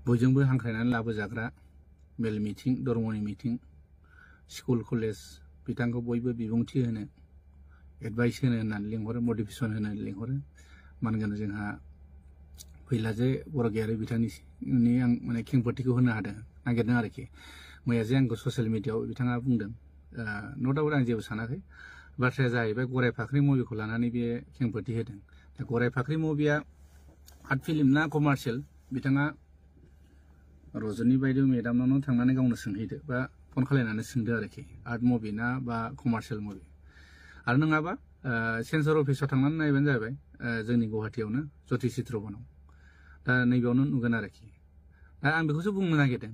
बयजोंबो हांख्रायनानै लाबोजाग्रा मेल मिटिं धर्मनि meeting school college बिथांखौ बयबो बिबुंथि होनो एडभाइस होनो होननानै लिंहरो मटिभेसन होनो लिंहरो मानगोन जोंहा फैला जे बर' गैयारि बिथांनि आं माने खेंफोरथिखौ होनो हादों नागिरदों आरोखि मैया जे आंखौ ससियेल मिडियाआव बिथाङा बुंदों न' डाउट आं जेबो सानाखै बाथ्राया जाहैबाय गराय फाख्रि मुभिखौ लानानै बे खेंफोरथि होदों दा गराय फाख्रि मुभिया आर्ट फिल्म ना कमार्शियेल बिथाङा रजनी बायदि मेडामनावनो थांनानै गावनो सोंहैदो बा फन खालायनानै सोंदो आरोखि आर्ट मुभि ना बा कमार्शियेल मुभि आरो नङाबा सेन्सर अफिसाव थांनानै नायबानो जाबाय जोंनि गुवाहाटियावनो ज्योति चित्र बनाव दा नैबेयावनो नुगोन आरोखि दा आं बेखौसो बुंनो नागिरदों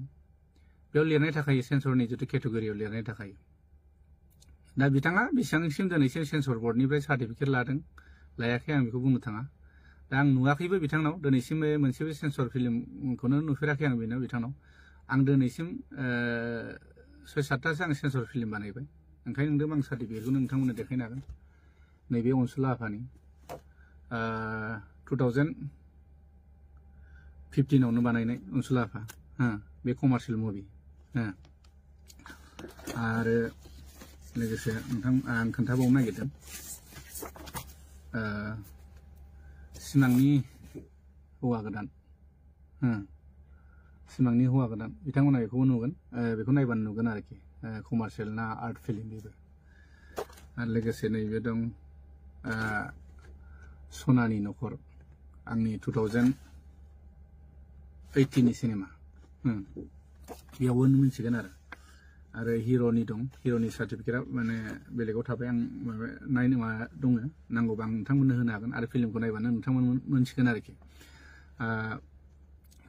बेयाव लिरनाय थाखायो सेन्सरनि जितु केटेगरियाव लिरनाय थाखायो दा बिथाङा बेसेबांसिम दिनैसिम सेन्सर बर्डनिफ्राय सार्टिफिकेट लादों लायाखै आं बेखौ बुंनो थाङा दा आं नुवाखैबो बिथांनाव दिनैसिम मोनसेबो सेन्सर फिल्मखौनो नुफेराखै आं बेनाव बिथांनाव आं दिनैसिम 6-7थासो आं सेन्सर फिल्म बानायबाय ओंखायनो नोंदों आं सार्टिफिकेटखौनो नोंथांमोननो देखायनो हागोन नैबे अनसुला आफानि 2015आवनो बानायनाय अनसुला आफा बे कमार्शियेल मुभि आरो लोगोसे नोंथां आं खोन्थाबावनो नागिरदों सिमांनि हौवा गोदान सिमांनि हौवा गोदान बिथांमोना बेखौबो नुगोन बेखौ नायबानो नुगोन आरोखि कमार्शियेल ना आर्ट फिल्म बेबो आरो लोगोसे नैबे दं सनानि न'खर आंनि 2018नि सिनेमा बेयावबो मिथिगोन आरो हिर'नि दं हिर'नि सार्टिफिकेटआ माने बेलेगाव थाबाय आं माबा नायनो मा दङ नांगौबा आं नोंथांमोननो होनो हागोन आरो फिल्मखौ नायबानो नोंथांमोन मोनसिगोन आरोखि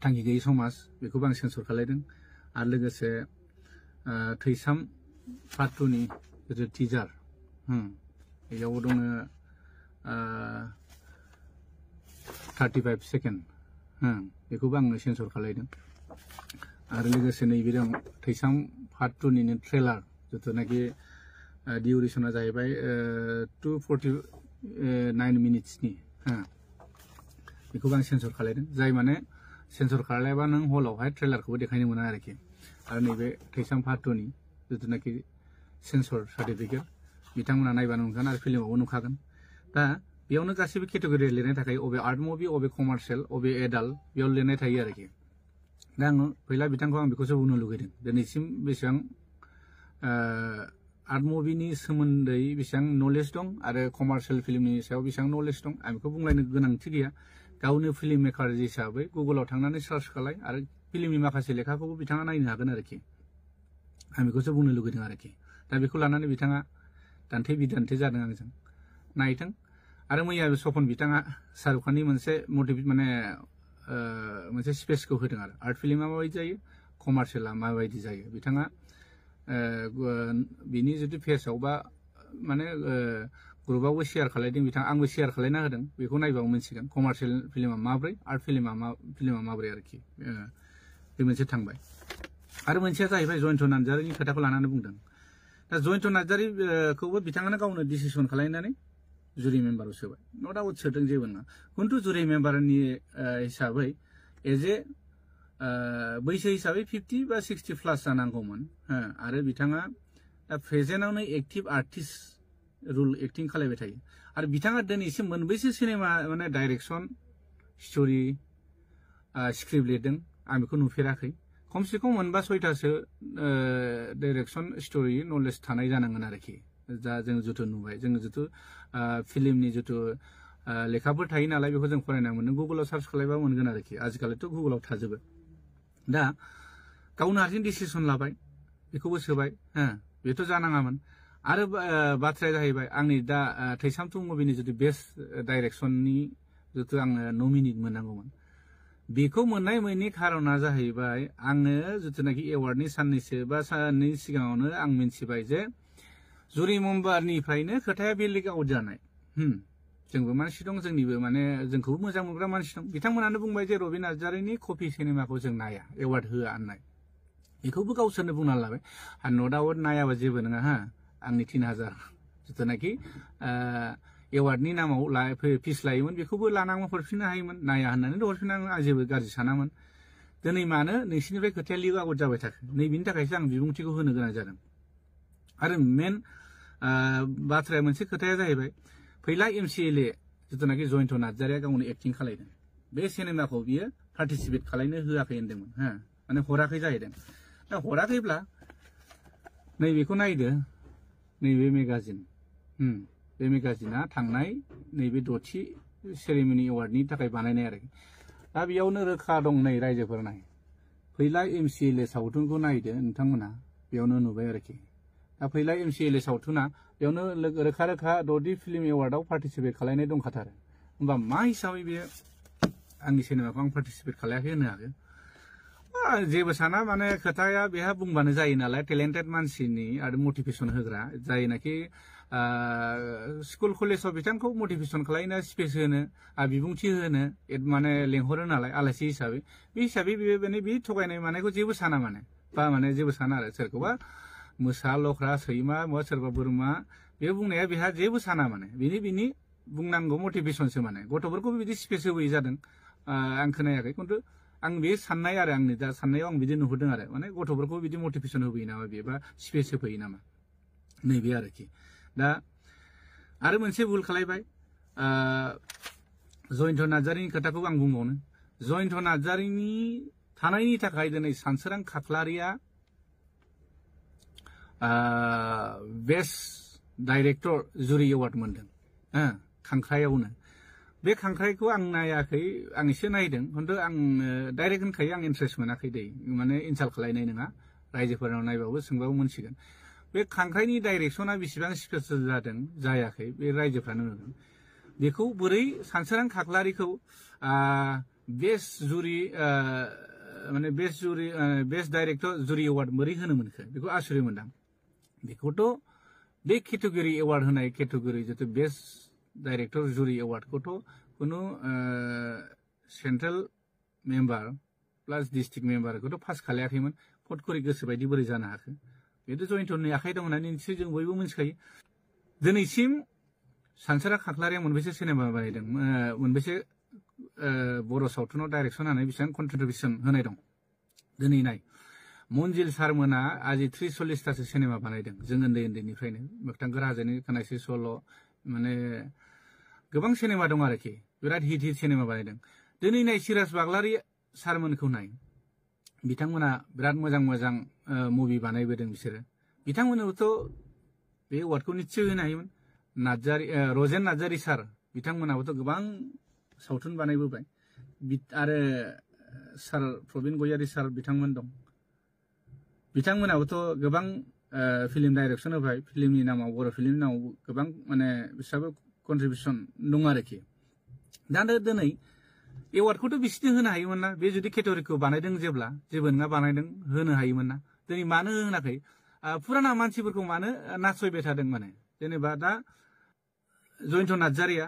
थांखि गैयै समाज बेखौबो आं सेन्सर खालायदों आरो लोगोसे थैसाम पार्ट 2नि जितु टिजार बेयावबो दङ 35 सेकेन्ड बेखौबो आङो सेन्सर खालायदों आरो लोगोसे नैबे दं थैसाम पार्ट 2निनो ट्रेलार जिथुनाखि डिउरेसना जाहैबाय 249 मिनिट्सनि बेखौबो आं सेन्सर खालायदों जाय माने सेन्सर खालायाबा नों हलावहाय ट्रेलारखौबो देखायनो मोना आरोखि आरो नैबे थैसाम पार्ट 2नि जिथुनाखि सेन्सर सार्टिफिकेट बिथांमोना नायबानो नुगोन आरो फिल्मावबो नुखागोन दा बेयावनो गासैबो केटेगरि लिरनाय थाखाय अबे आर्ट मुभि अबे कमार्शियेल अबे एडाल्ट बेयाव लिरनाय थायो आरोखि दा आङो फैला बिथांखौ आं बेखौसो बुंनो लुगैदों दिनैसिम बेसेबां आर्ट मुभिनि सोमोन्दै बेसेबां नलेज दं आरो कमार्शियेल फिल्मनि सायाव बेसेबां नलेज दं आं बेखौ बुंलायनो गोनांथि गैया गावनो फिल्म मेकार हिसाबै गुगोलाव थांनानै सार्च खालाय आरो फिल्मनि माखासे लेखाखौबो बिथाङा नायनो हागोन आरोखि आं बेखौसो बुंनो लुगैदों आरोखि दा बेखौ लानानै बिथाङा दान्थे बिदान्थे जादों आंजों नायथों आरो मैया सपन बिथाङा शाहरुख खाननि मोनसे माने मोनसे स्पेसखौ होदों आरो आर्ट फिल्मा माबायदि जायो कमार्शियेला माबायदि जायो बिथाङा बिनि जितु पेजआव बा माने ग्रुपआवबो शेयार खालायदों बिथाङा आंबो शेयार खालायना होदों बेखौ नायबाबो मोनसिगोन कमार्शियेल फिल्मा माब्रै आर्ट फिल्मा माब्रै आरोखि बे मोनसे थांबाय आरो मोनसेया जाहैबाय जयन्त नार्जारिनि खोथाखौ लानानै बुंदों दा जयन्त नार्जारिखौबो बिथाङानो गावनो डिसिसन खालायनानै जुरि मेम्बाराव सोबाय न' डाउट सोदों जेबो नङा खिन्थु जुरि मेम्बारनि हिसाबै एज ए बैसो हिसाबै 50 बा 60 प्लास जानांगौमोन आरो बिथाङा दा प्रेजेन्टआवनो एक्टिभ आर्टिस्ट रुल एक्टिं खालायबाय थायो आरो बिथाङा दिनैसिम मोनबैसो सिनेमा माने डाइरेक्सन स्ट'रि स्क्रिप्ट लिरदों आं बेखौ नुफेराखै खमसे खम मोनबा 6थासो डाइरेक्सन स्ट'रि नलेज थानाय जानांगोन आरोखि दा जों जिथु नुबाय जोङो जिथु फिल्मनि जिथु लेखाफोर थायो नालाय बेखौ जों फरायना मोनो गुगोलाव सार्च खालायबा मोनगोन आरोखि आजिखालिथ' गुगोलाव थाजोबो दा गावनो हारसिं डिसिसन लाबाय बेखौबो सोबाय बेथ' जानाङामोन आरो बाथ्राया जाहैबाय आंनि दा थैसाम 2 मुभिनि जितु बेस्ट डाइरेक्सननि जितु आङो नमिनेट मोननांगौमोन बेखौ मोननाय मोननि खारना जाहैबाय आङो जिथुनाखि एवार्डनि साननैसो बा साननै सिगाङावनो आं मिन्थिबाय जे जुरि मेम्बारनिफ्रायनो खोथाया बे लिक आउट जानाय जोंबो मानसि दं जोंनिबो माने जोंखौबो मोजां मोनग्रा मानसि दं बिथांमोनानो बुंबाय जे रबि नार्जारिनि कपि सिनेमाखौ जों नाया एवार्ड होआ होननाय बेखौबो गावसोरनो बुंना लाबाय आरो न' डाउट नायाबा जेबो नङा आंनि 3000 जिथुनाखि एवार्डनि नामाव फिस लायोमोन बेखौबो लानांगौ हरफिननो हायोमोन नाया होननानै हरफिननांगौ आं जेबो गाज्रि सानामोन दिनै मानो नोंसिनिफ्राय खोथाया लिक आउट जाबाय थाखो नैबेनि थाखायसो आं बिबुंथिखौ होनो गोनां जादों आरो मेन बाथ्राया मोनसे खोथाया जाहैबाय फैला MCLA जिथुनाखि जयन्त नार्जारिया गावनो एक्टिं खालायदों बे सिनेमाखौ बियो पार्टिसिपेट खालायनो होआखै होनदोंमोन हा माने हराखै जाहैदों दा हराखैब्ला नैबेखौ नायदो नैबे मेगाजिन बे मेगाजिना थांनाय नैबे 6थि सेरेमनि एवार्डनि थाखाय बानायनाय आरोखि दा बेयावनो रोखा दं नै रायजोफोर नाय फैला MCLA सावथुनखौ नायदो नोंथांमोना बेयावनो नुबाय आरोखि दा फैला MCLA सावथुना बेयावनो रोखा रोखा 6थि फिल्म एवार्डआव पार्टिसिपेट खालायनाय दंखाथारो होमबा मा हिसाबै बे आंनि सिनेमाखौ आं पार्टिसिपेट खालायाखै होनो हागोन जेबो साना माने खोथाया बेहा बुंबानो जायो नालाय टेलेन्टेड मानसिनि आरो मटिभेसन होग्रा जायनाखि स्कुल कलेजाव बिथांखौ मटिभेसन खालायनो स्पेस होनो बिबुंथि होनो माने लेंहरो नालाय आलासि हिसाबै बे हिसाबै बे थगायनाय मानायखौ जेबो साना माने बा माने जेबो साना आरो सोरखौबा मोसा लख्रा सैमा सोरबा बोरमा बे बुंनाया बेहा जेबो साना माने बिनि बुंनांगौ मटिभेसनसो माने गथ'फोरखौबो बिदि स्पेस होबोयै जादों आं खोनायाखै खिन्थु आं बे साननाय आरो आंनि दा साननायाव आं बिदि नुहुरदों आरो माने गथ'फोरखौ बिदि मटिभेसन होबोयो नामा बेबा स्पेस होफैयो नामा नैबे आरोखि दा आरो मोनसे भुल खालायबाय जयन्त नार्जारिनि खोथाखौ आं बुंबावनो जयन्त नार्जारिनि थानायनि थाखाय दिनै सानसोरां खाख्लारिया बेस्ट डाइरेक्टर जुरि एवार्ड मोनदों खांख्रायावनो बे खांख्राइखौ आं नायाखै आं एसे नायदों खिन्थु आं डाइरेक्ट होनखायो आं इन्ट्रेस्ट मोनाखै दै माने इनसाल्ट खालायनाय नङा रायजोफोरनाव नायबाबो सोंबाबो मोनसिगोन बे खांख्राइनि डाइरेक्सना बेसेबां स्पेसियल जादों जायाखै बे रायजोफ्रानो नुदों बेखौ बोरै सानसोरां खाख्लारिखौ बेस्ट जुरि माने बेस्ट डाइरेक्टर जुरि एवार्ड बोरै होनो मोनखो बेखौ आसुरित मोनदां बेखौथ' बे केटेगरि एवार्ड होनाय केटेगरि जितु बेस्ट डाइरेक्टर जुरि एवार्डखौथ' कुनु सेन्ट्रेल मेम्बार प्लास डिस्ट्रिक्ट मेम्बारखौथ' पास खालायाखैमोन फट करि गोसोबायदि बोरै जानो हाखो बेथ' जयन्तनि आखाइ दं होननानै निसय जों बयबो मिथिखायो दिनैसिम सानसोरां खाख्लारिया मोनबेसे सिनेमा बानायदों मोनबेसे बर' सावथुनाव डाइरेक्सन होनानै बेसेबां कन्ट्रिबिउसन होनाय दं दिनै नाय मन्जिल सारमोना आजि 30-40थासो सिनेमा बानायदों जों उन्दैनिफ्रायनो मोगथां राजानि खोनासि सल' माने गोबां सिनेमा दं आरोखि बिराद हिट सिनेमा बानायदों दिनै नाय सिराज बाग्लारि सारमोनखौ नाय बिथांमोना बिराद मोजां मुभि बानायबोदों बिसोरो बिथांमोननोबोथ' बे एवार्डखौ निश्चय होनो हायोमोन रजेन नार्जारि सार बिथांमोनाबोथ' गोबां सावथुन बानायबोबाय आरो सार प्रबिन गयारि सार बिथांमोन दं बिथांमोनाबोथ' गोबां फिल्म डाइरेक्सन होबाय फिल्मनि नामाव बर' फिल्मनि नामाव गोबां माने बिसोराबो कन्ट्रिबिउसन दं आरोखि दा दिनै एवार्डखौथ' बिसोरनो होनो हायोमोन ना बे जुदि केटेगरिखौ बानायदों जेबो नङा बानायदों होनो हायोमोन ना दिनै मानो होनाखै फुराना मानसिफोरखौ मानो नासयबाय थादों माने जेनेबा दा जयन्त नार्जारिया